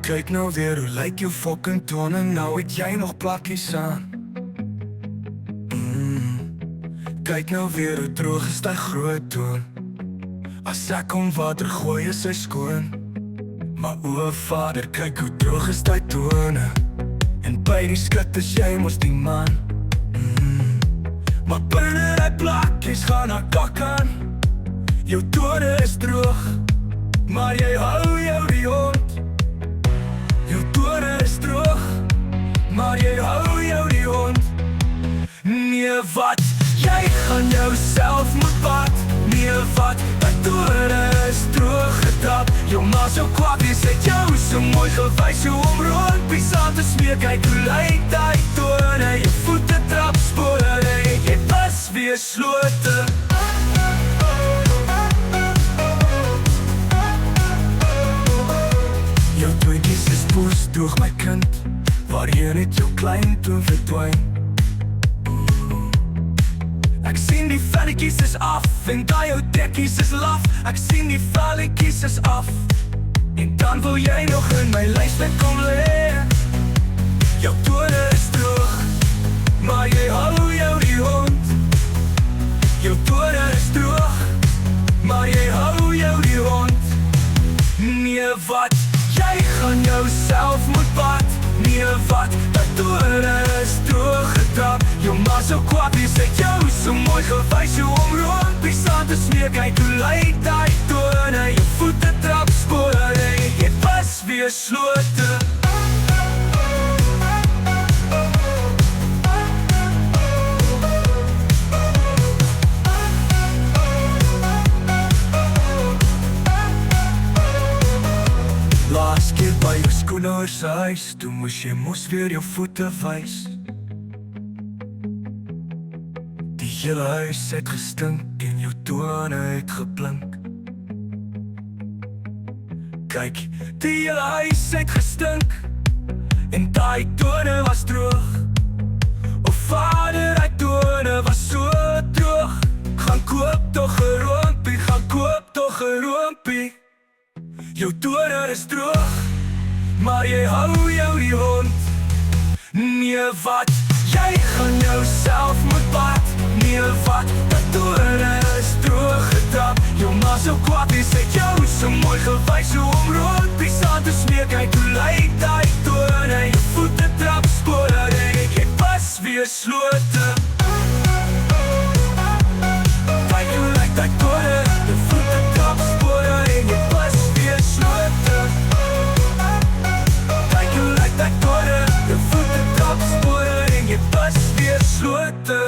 Kyk nou weer, hoe lyk jou fucking tone? Nou het jy nog plakkies aan. Kyk nou weer, hoe droog is die groot toon. As ek om water gooi is hy skoon. Maar o vader, kyk hoe droog is die tone. En by die skut is jy mos die man. Maar binne die plakkies gaan na kak aan. Jou tone is droog, maar jy hou jou die hond. Jou tone is droog, maar jy hou jou die hond. Nee wat, jy gaan jouself moet bad. Nee wat, die tone is droog gedap. Jou ma so kwaad is, het jou so mooi gewys. Hoe om rondpies aan te smeer, kyk hoe lyk die tone. Jou voete trap spore, jy pas weer slote. Jou tweekies is poes, doog my kind, waarheen het jou klein toen verdwijn. Ek sien die velletjies is af, en die jou dekkies is laf. Ek sien die velletjies is af, en dan wil jy nog in my lijfbed kom leer. Jou tone is droog, maar jy hou jou die hond. Jou tone is droog, maar jy hou jou die hond. Nee wat, jy gaan jouself moet bad. Nee wat, die tone is droog gedap. Jou ma so kwaad is, het jou so mooi gewys. Hoe om rondpies aan te smeer, kyk hoe lyk die tone. Jou voete trap spore, jy pas weer slote. Laas keer by jou skoonouers huis, toe moes jy mos weer jou voete wys. Die hele huis het gestink en jou tone het geblink. Kyk, die hele huis het gestink en die tone was droog. O vader, die tone was so droog. Gaan koop toch 'n rompie, gaan koop toch 'n rompie. Jou tone is droog, maar jy hou jou die hond. Nee wat, jy gaan jouself moet bad. Nee wat, die tone is droog gedap. Jou ma so kwaad is, het jou so mooi gewys. Hoe om rondpies aan te smeer, kyk hoe lyk die tone. Jou voete trap spore, jy pas weer slote. Kyk hoe lyk die tone, jou voete trap spore, jy pas weer slote. Kyk hoe lyk die tone, jou voete trap spore, jy pas weer slote.